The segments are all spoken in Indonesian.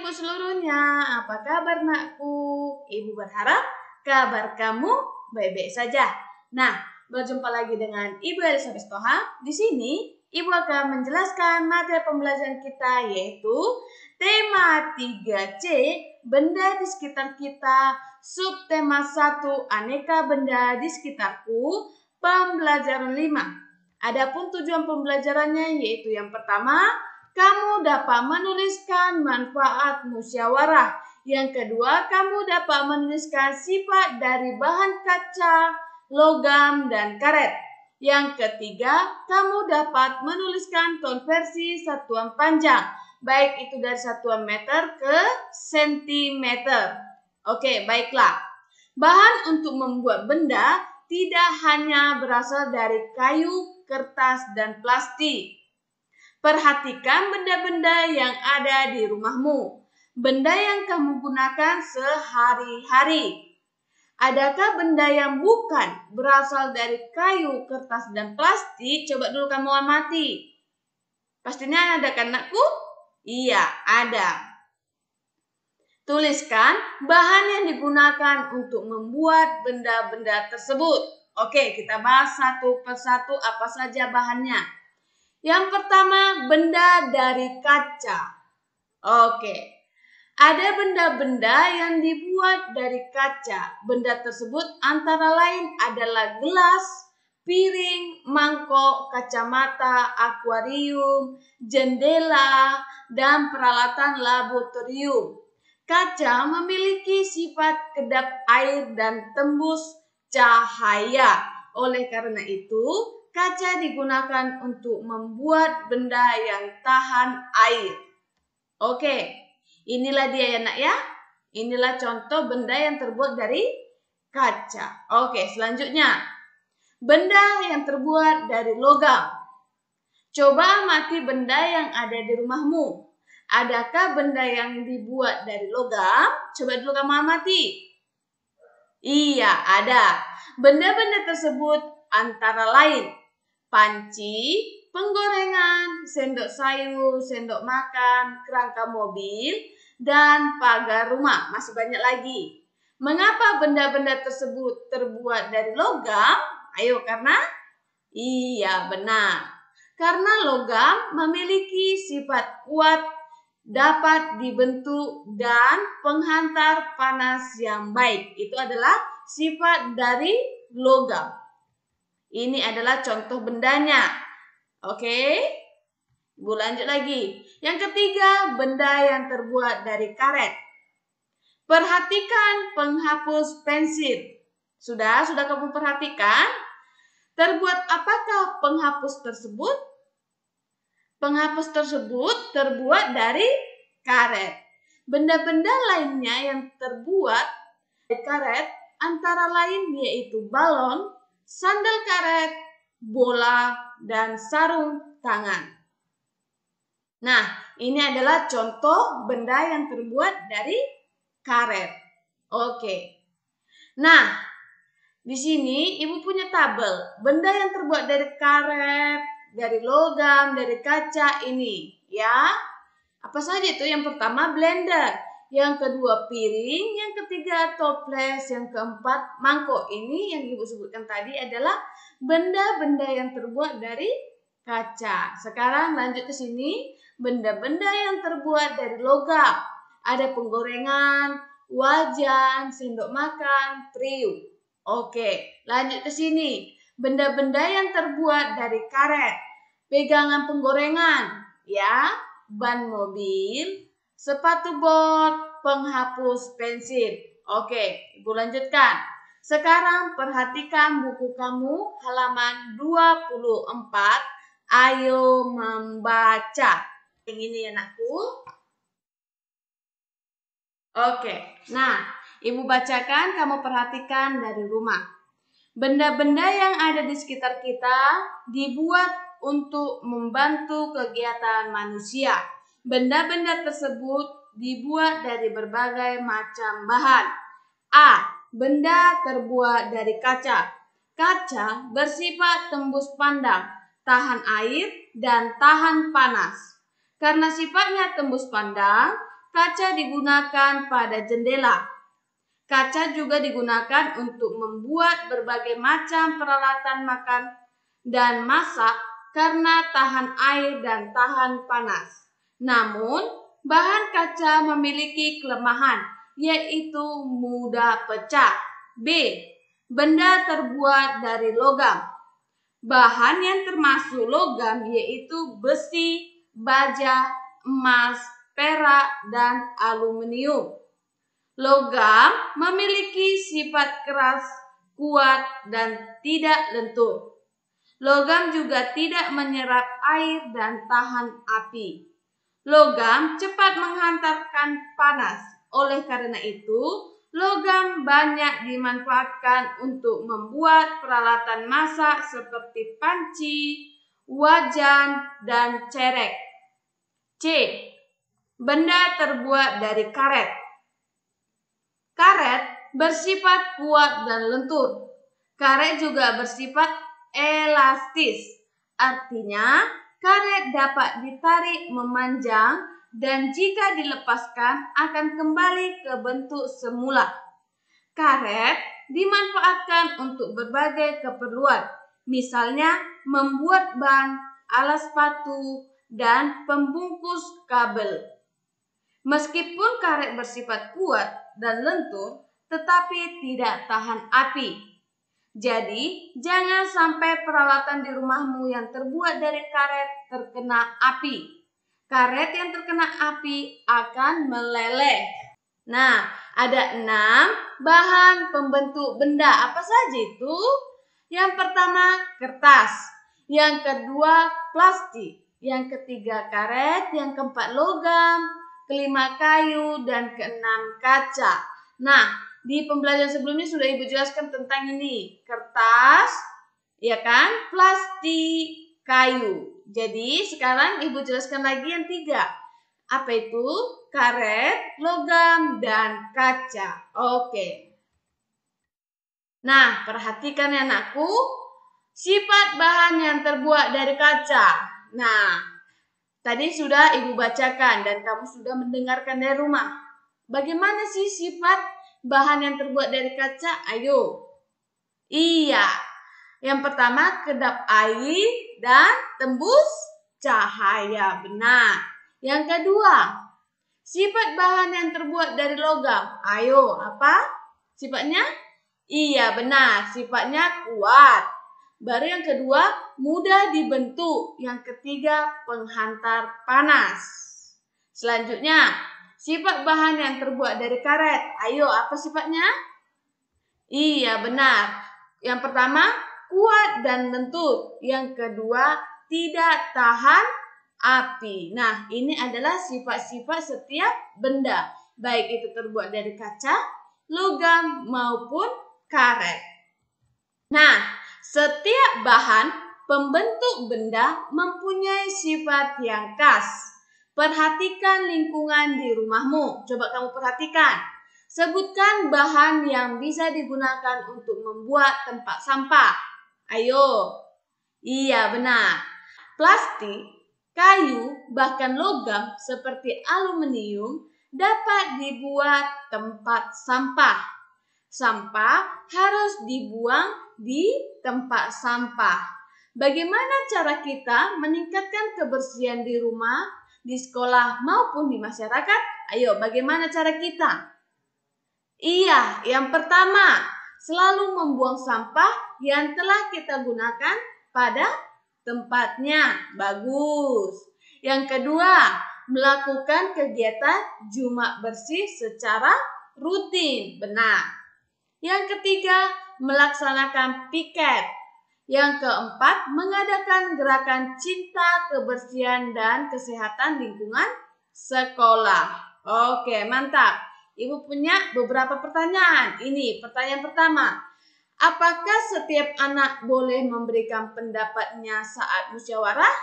ibu seluruhnya, apa kabar nakku? Ibu berharap kabar kamu baik-baik saja. Nah, berjumpa lagi dengan Ibu Elizabeth Toha. Di sini ibu akan menjelaskan materi pembelajaran kita, yaitu tema 3C, benda di sekitar kita, subtema 1, aneka benda di sekitarku, pembelajaran 5. Adapun tujuan pembelajarannya yaitu yang pertama, kamu dapat menuliskan manfaat musyawarah. Yang kedua, kamu dapat menuliskan sifat dari bahan kaca, logam, dan karet. Yang ketiga, kamu dapat menuliskan konversi satuan panjang, baik itu dari satuan meter ke sentimeter. Oke, baiklah. Bahan untuk membuat benda tidak hanya berasal dari kayu, kertas, dan plastik. Perhatikan benda-benda yang ada di rumahmu. Benda yang kamu gunakan sehari-hari. Adakah benda yang bukan berasal dari kayu, kertas, dan plastik? Coba dulu kamu amati. Pastinya ada kan, nakku? Iya, ada. Tuliskan bahan yang digunakan untuk membuat benda-benda tersebut. Oke, kita bahas satu persatu apa saja bahannya. Yang pertama, benda dari kaca. Oke. Ada benda-benda yang dibuat dari kaca. Benda tersebut antara lain adalah gelas, piring, mangkok, kacamata, akuarium, jendela, dan peralatan laboratorium. Kaca memiliki sifat kedap air dan tembus cahaya. Oleh karena itu, kaca digunakan untuk membuat benda yang tahan air. Oke, inilah dia ya nak ya. Inilah contoh benda yang terbuat dari kaca. Oke, selanjutnya. Benda yang terbuat dari logam. Coba amati benda yang ada di rumahmu. Adakah benda yang dibuat dari logam? Coba dulu kamu amati. Iya, ada. Benda-benda tersebut antara lain panci, penggorengan, sendok sayur, sendok makan, kerangka mobil, dan pagar rumah. Masih banyak lagi. Mengapa benda-benda tersebut terbuat dari logam? Ayo, karena? Iya, benar. Karena logam memiliki sifat kuat, dapat dibentuk, dan penghantar panas yang baik. Itu adalah sifat dari logam. Ini adalah contoh bendanya. Oke. Ibu lanjut lagi. Yang ketiga, benda yang terbuat dari karet. Perhatikan penghapus pensil. Sudah kamu perhatikan? Terbuat apakah penghapus tersebut? Penghapus tersebut terbuat dari karet. Benda-benda lainnya yang terbuat dari karet antara lain yaitu balon, sandal karet, bola, dan sarung tangan. Nah, ini adalah contoh benda yang terbuat dari karet. Oke. Nah, di sini ibu punya tabel. Benda yang terbuat dari karet, dari logam, dari kaca ini. Ya. Apa saja itu? Yang pertama blender. Yang kedua piring, yang ketiga toples, yang keempat mangkok. Ini yang ibu sebutkan tadi adalah benda-benda yang terbuat dari kaca. Sekarang lanjut ke sini, benda-benda yang terbuat dari logam. Ada penggorengan, wajan, sendok makan, periuk. Oke, lanjut ke sini. Benda-benda yang terbuat dari karet. Pegangan penggorengan, ya, ban mobil, sepatu bot, penghapus pensil. Oke, ibu lanjutkan. Sekarang perhatikan buku kamu halaman 24. Ayo membaca. Yang ini ya nakku. Oke, nah ibu bacakan, kamu perhatikan dari rumah. Benda-benda yang ada di sekitar kita dibuat untuk membantu kegiatan manusia. Benda-benda tersebut dibuat dari berbagai macam bahan. A. Benda terbuat dari kaca. Kaca bersifat tembus pandang, tahan air, dan tahan panas. Karena sifatnya tembus pandang, kaca digunakan pada jendela. Kaca juga digunakan untuk membuat berbagai macam peralatan makan dan masak karena tahan air dan tahan panas. Namun, bahan kaca memiliki kelemahan, yaitu mudah pecah. B. Benda terbuat dari logam. Bahan yang termasuk logam yaitu besi, baja, emas, perak, dan aluminium. Logam memiliki sifat keras, kuat, dan tidak lentur. Logam juga tidak menyerap air dan tahan api. Logam cepat menghantarkan panas. Oleh karena itu, logam banyak dimanfaatkan untuk membuat peralatan masak seperti panci, wajan, dan cerek. C. Benda terbuat dari karet. Karet bersifat kuat dan lentur. Karet juga bersifat elastis. Artinya, karet dapat ditarik memanjang dan jika dilepaskan akan kembali ke bentuk semula. Karet dimanfaatkan untuk berbagai keperluan, misalnya membuat ban, alas sepatu, dan pembungkus kabel. Meskipun karet bersifat kuat dan lentur, tetapi tidak tahan api. Jadi, jangan sampai peralatan di rumahmu yang terbuat dari karet terkena api. Karet yang terkena api akan meleleh. Nah, ada 6 bahan pembentuk benda. Apa saja itu? Yang pertama, kertas. Yang kedua, plastik. Yang ketiga, karet. Yang keempat, logam. Kelima, kayu. Dan keenam, kaca. Nah, di pembelajaran sebelumnya sudah Ibu jelaskan tentang ini. Kertas, ya kan? Plastik, kayu. Jadi, sekarang Ibu jelaskan lagi yang 3. Apa itu? Karet, logam, dan kaca. Oke. Nah, perhatikan ya anakku. Sifat bahan yang terbuat dari kaca. Nah, tadi sudah Ibu bacakan dan kamu sudah mendengarkan dari rumah. Bagaimana sih sifat bahan yang terbuat dari kaca? Ayo. Iya. Yang pertama, kedap air dan tembus cahaya. Benar. Yang kedua, sifat bahan yang terbuat dari logam. Ayo, apa sifatnya? Iya, benar. Sifatnya kuat. Baru yang kedua, mudah dibentuk. Yang ketiga, penghantar panas. Selanjutnya, sifat bahan yang terbuat dari karet. Ayo, apa sifatnya? Iya, benar. Yang pertama, kuat dan lentur. Yang kedua, tidak tahan api. Nah, ini adalah sifat-sifat setiap benda. Baik itu terbuat dari kaca, logam, maupun karet. Nah, setiap bahan pembentuk benda mempunyai sifat yang khas. Perhatikan lingkungan di rumahmu. Coba kamu perhatikan. Sebutkan bahan yang bisa digunakan untuk membuat tempat sampah. Ayo. Iya, benar. Plastik, kayu, bahkan logam seperti aluminium dapat dibuat tempat sampah. Sampah harus dibuang di tempat sampah. Bagaimana cara kita meningkatkan kebersihan di rumah, di sekolah, maupun di masyarakat? Ayo, bagaimana cara kita? Iya, yang pertama, selalu membuang sampah yang telah kita gunakan pada tempatnya. Bagus. Yang kedua, melakukan kegiatan Jumat bersih secara rutin. Benar. Yang ketiga, melaksanakan piket. Yang keempat, mengadakan gerakan cinta, kebersihan, dan kesehatan lingkungan sekolah. Oke, mantap. Ibu punya beberapa pertanyaan. Ini pertanyaan pertama. Apakah setiap anak boleh memberikan pendapatnya saat musyawarah?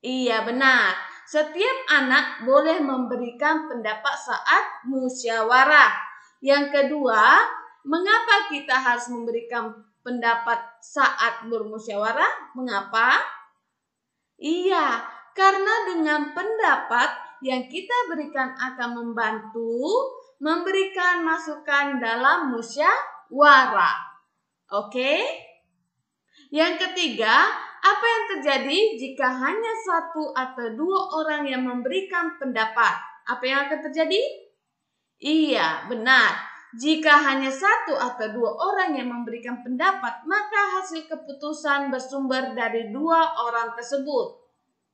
Iya, benar. Setiap anak boleh memberikan pendapat saat musyawarah. Yang kedua, mengapa kita harus memberikan pendapat saat bermusyawarah? Mengapa? Iya, karena dengan pendapat yang kita berikan akan membantu memberikan masukan dalam musyawarah. Oke? Yang ketiga, apa yang terjadi jika hanya satu atau dua orang yang memberikan pendapat? Apa yang akan terjadi? Iya, benar. Jika hanya satu atau dua orang yang memberikan pendapat, maka hasil keputusan bersumber dari dua orang tersebut.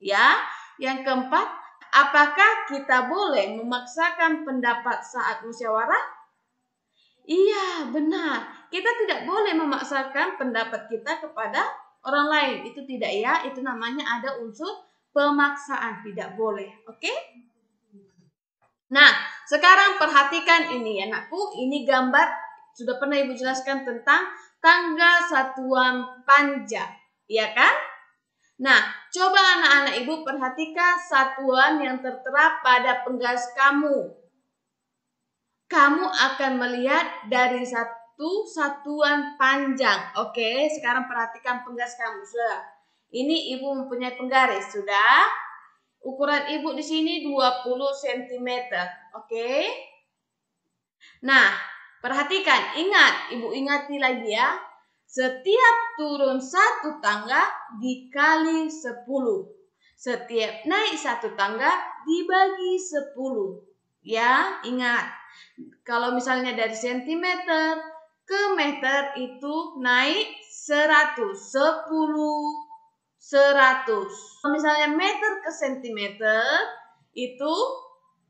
Ya, yang keempat, apakah kita boleh memaksakan pendapat saat musyawarah? Iya, benar. Kita tidak boleh memaksakan pendapat kita kepada orang lain. Itu tidak ya, itu namanya ada unsur pemaksaan, tidak boleh. Oke? Nah, sekarang perhatikan ini ya, anakku. Ini gambar sudah pernah Ibu jelaskan tentang tangga satuan panja, ya kan? Nah, coba anak-anak Ibu perhatikan satuan yang tertera pada penggaris kamu. Kamu akan melihat dari satu satuan panjang. Oke, sekarang perhatikan penggaris kamu. Sudah. Ini Ibu mempunyai penggaris, sudah? Ukuran Ibu di sini 20 cm. Oke. Nah, perhatikan, ingat, Ibu ingati lagi ya. Setiap turun satu tangga dikali 10. Setiap naik satu tangga dibagi 10. Ya, ingat. Kalau misalnya dari sentimeter ke meter itu naik 100. 10 100. Kalau misalnya meter ke sentimeter itu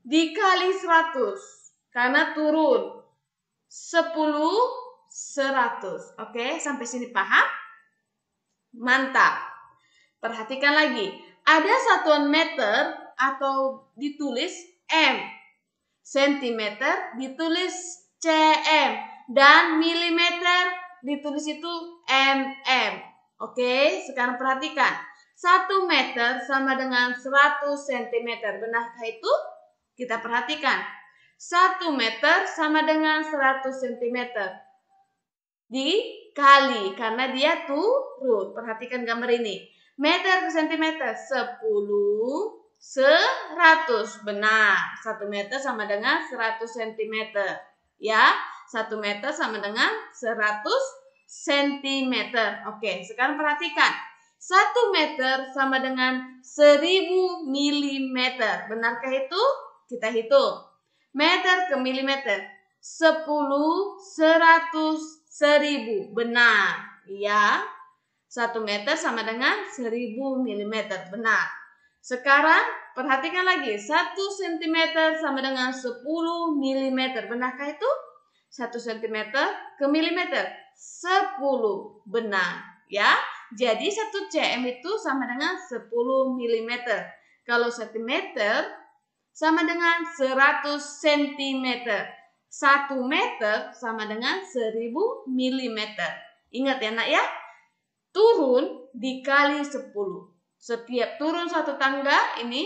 dikali 100 karena turun 10 100. Oke, sampai sini paham? Mantap. Perhatikan lagi. Ada satuan meter atau ditulis M. Sentimeter ditulis cm. Dan milimeter ditulis itu mm. Oke, sekarang perhatikan. 1 meter sama dengan 100 cm. Benarkah itu? Kita perhatikan. 1 meter sama dengan 100 cm. Dikali, karena dia turun. Perhatikan gambar ini. Meter ke sentimeter, 10, 100. Benar, 1 meter sama dengan 100 cm. Ya, 1 meter sama dengan 100 cm. Oke, sekarang perhatikan. 1 meter sama dengan 1000 mm. Benarkah itu? Kita hitung. Meter ke milimeter. 10, 100, 1000. Benar. Ya. 1 meter sama dengan 1000 mm. Benar. Sekarang perhatikan lagi. 1 cm sama dengan 10 mm. Benarkah itu? 1 cm ke milimeter. 10. Benar. Ya. Jadi 1 cm itu sama dengan 10 mm. Kalau centimeter sama dengan 100 cm. 1 meter sama dengan 1000 mm. Ingat ya nak ya. Turun dikali 10. Setiap turun satu tangga ini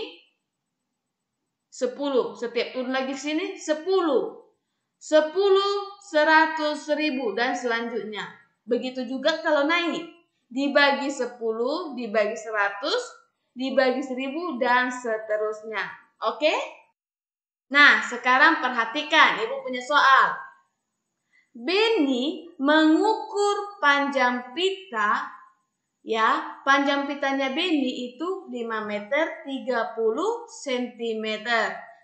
10. Setiap turun lagi ke sini 10. 10, 100, 1000 dan selanjutnya. Begitu juga kalau naik. Dibagi 10, dibagi 100, dibagi 1000 dan seterusnya. Oke? Nah, sekarang perhatikan. Ibu punya soal. Beni mengukur panjang pita. Ya, panjang pitanya Beni itu 5 meter 30 cm.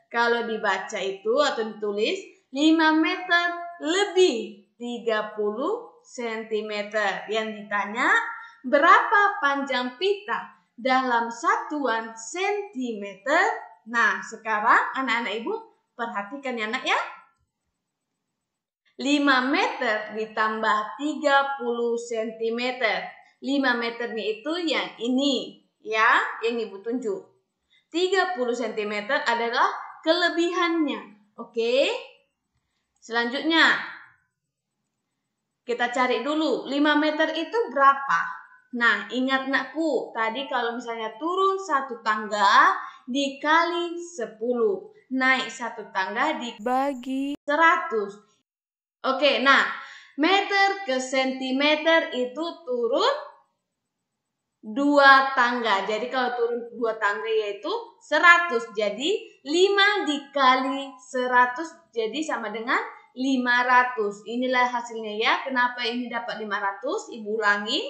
Kalau dibaca itu atau ditulis 5 meter lebih 30 cm. Yang ditanya, berapa panjang pita dalam satuan sentimeter? Nah, sekarang anak-anak Ibu perhatikan ya nak ya. 5 meter ditambah 30 cm. 5 meternya itu yang ini, ya, yang Ibu tunjuk. 30 cm adalah kelebihannya. Oke. Selanjutnya, kita cari dulu 5 meter itu berapa? Nah, ingat nakku, tadi kalau misalnya turun satu tangga dikali 10. Naik satu tangga dibagi 100. Oke, nah, meter ke sentimeter itu turun 2 tangga. Jadi kalau turun 2 tangga yaitu 100. Jadi 5 dikali 100 jadi sama dengan 500. Inilah hasilnya ya. Kenapa ini dapat 500? Ibu ulangi.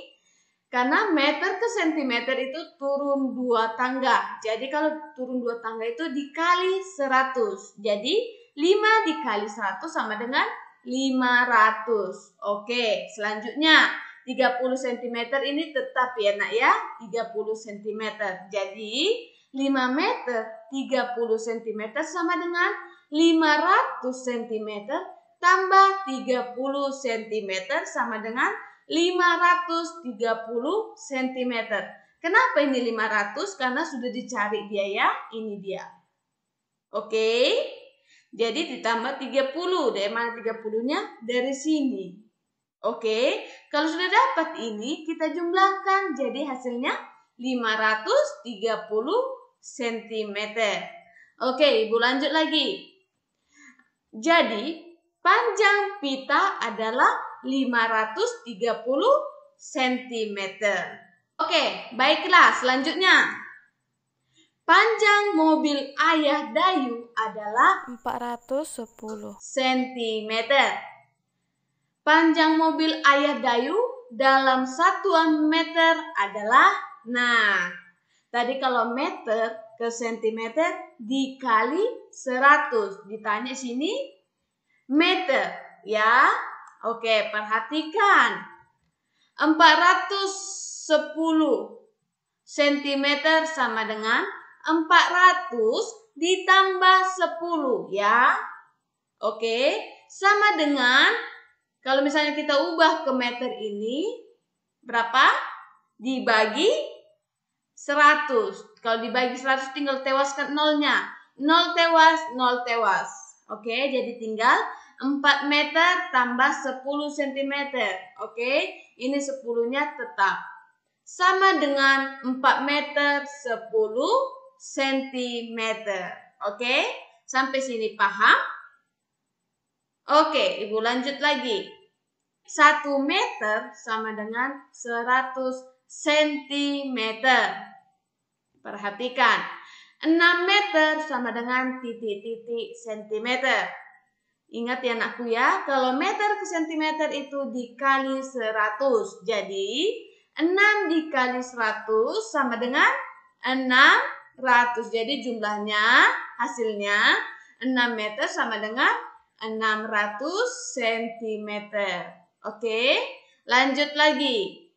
Karena meter ke sentimeter itu turun 2 tangga. Jadi kalau turun 2 tangga itu dikali 100. Jadi 5 dikali 100 sama dengan 500. Oke, selanjutnya 30 cm ini tetap ya nak ya. 30 cm. Jadi 5 meter 30 cm sama dengan 500 cm tambah 30 cm sama dengan 530 cm. Kenapa ini 500? Karena sudah dicari dia ya. Ini dia. Oke. Jadi ditambah 30. Dari mana 30-nya? Dari sini. Oke. Kalau sudah dapat ini, kita jumlahkan. Jadi hasilnya 530 cm. Oke, Ibu lanjut lagi. Jadi, panjang pita adalah 530 cm. Oke, baiklah selanjutnya. Panjang mobil Ayah Dayu adalah 410 cm. Panjang mobil Ayah Dayu dalam satuan meter adalah, nah, tadi kalau meter ke sentimeter dikali 100. Ditanya sini meter ya. Oke, perhatikan. 410 cm sama dengan 400 ditambah 10 ya. Oke, sama dengan kalau misalnya kita ubah ke meter ini berapa? Dibagi 100. Kalau dibagi 100 tinggal tewaskan nolnya. 0 tewas, 0 tewas. Oke, jadi tinggal 4 meter tambah 10 cm. Oke, ini 10-nya tetap. Sama dengan 4 meter 10 cm. Oke, sampai sini paham? Oke, Ibu lanjut lagi. 1 meter sama dengan 100 cm. Perhatikan. 6 meter sama dengan titik-titik centimeter. Ingat ya anakku ya, kalau meter ke sentimeter itu dikali 100. Jadi 6 dikali 100 sama dengan 600. Jadi jumlahnya, hasilnya 6 meter sama dengan 600 cm. Oke, lanjut lagi.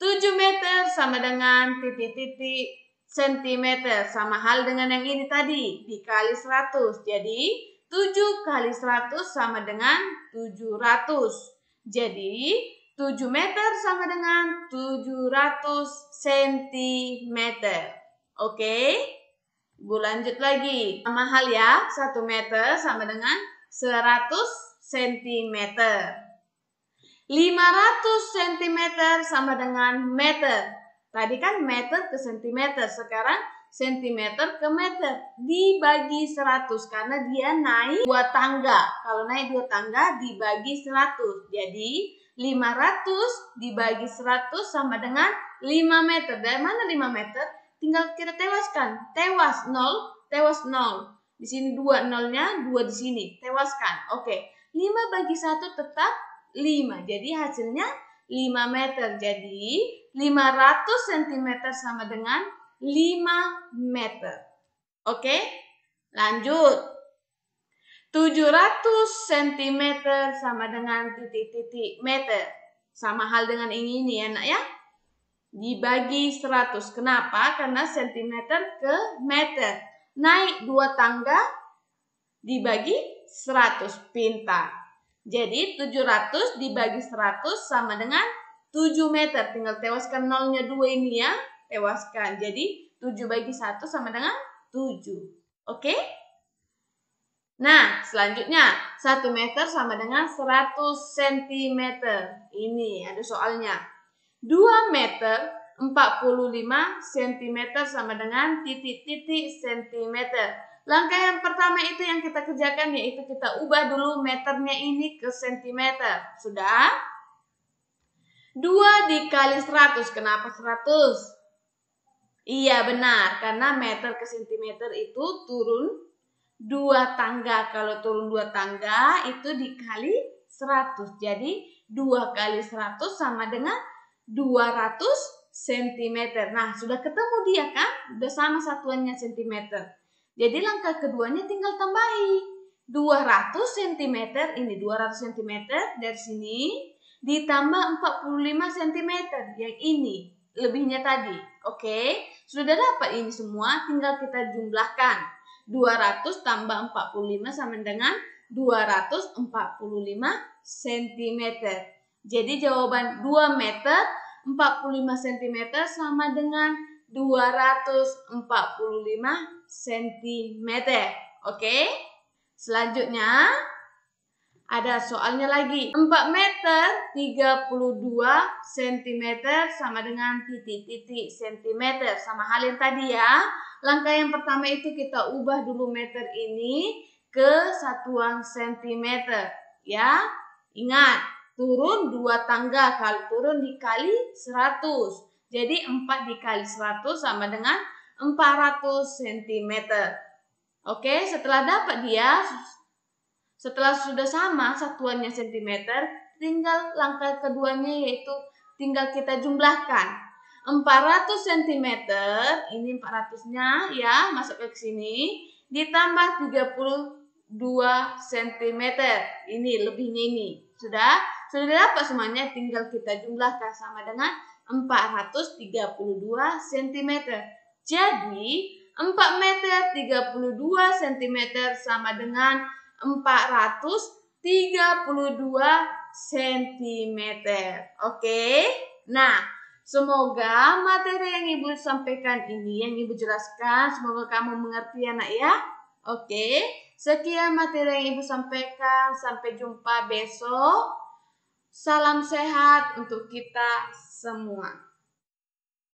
7 meter sama dengan titik-titik centimeter. Sama hal dengan yang ini tadi, dikali 100. Jadi 7 kali 100 sama dengan 700. Jadi 7 meter sama dengan 700 cm. Oke, Ibu lanjut lagi. Sama hal ya, 1 meter sama dengan 100 cm. 500 cm sama dengan meter. Tadi kan meter ke sentimeter, sekarang sentimeter ke meter. Dibagi 100 karena dia naik 2 tangga. Kalau naik 2 tangga dibagi 100. Jadi 500 dibagi 100 sama dengan 5 meter. Dari mana 5 meter? Tinggal kita tewaskan. Tewas 0, tewas 0. Di sini 2 nolnya, 2 di sini. Tewaskan. Oke. 5 bagi 1 tetap 5. Jadi hasilnya 5 meter. Jadi 500 cm sama dengan 5 meter. Oke, lanjut. 700 cm sama dengan titik-titik meter. Sama hal dengan ini ya nak ya. Dibagi 100. Kenapa? Karena centimeter ke meter. Naik 2 tangga dibagi 100. Pintar. Jadi 700 dibagi 100 sama dengan 7 meter. Tinggal tewaskan nolnya 2 ini ya. Tewaskan. Jadi 7 bagi 1 sama dengan 7. Oke? Nah, selanjutnya 1 meter sama dengan 100 cm. Ini ada soalnya. 2 meter 45 cm sama dengan titik-titik centimeter. Langkah yang pertama itu yang kita kerjakan, yaitu kita ubah dulu meternya ini ke sentimeter. Sudah? 2 dikali 100. Kenapa 100? Iya benar, karena meter ke sentimeter itu turun 2 tangga. Kalau turun 2 tangga itu dikali 100. Jadi 2 kali 100 sama dengan 200 cm. Nah, sudah ketemu dia kan? Sudah sama satuannya cm. Jadi langkah keduanya tinggal tambahi 200 cm, ini 200 cm dari sini ditambah 45 cm yang ini, lebihnya tadi. Oke, sudah dapat ini semua, tinggal kita jumlahkan. 200 tambah 45 sama dengan 245 cm. Jadi jawaban 2 meter 45 cm sama dengan 245 cm. Oke? Selanjutnya ada soalnya lagi. 4 meter 32 cm sama dengan titik-titik cm. Sama hal yang tadi ya. Langkah yang pertama itu kita ubah dulu meter ini ke satuan cm. Ya, ingat. Turun 2 tangga. Kalau turun dikali 100. Jadi 4 dikali 100 sama dengan 400 cm. Oke, setelah dapat dia, setelah sudah sama satuannya cm, tinggal langkah keduanya yaitu tinggal kita jumlahkan. 400 cm, ini 400-nya ya, masuk ke sini, ditambah 32 cm. Ini lebihnya ini. Sudah dapat semuanya, tinggal kita jumlahkan sama dengan 432 cm. Jadi 4 meter 32 cm sama dengan 432 cm. Oke. Nah, semoga materi yang Ibu sampaikan ini, yang Ibu jelaskan, semoga kamu mengerti anak ya. Oke. Sekian materi yang Ibu sampaikan. Sampai jumpa besok. Salam sehat untuk kita semua.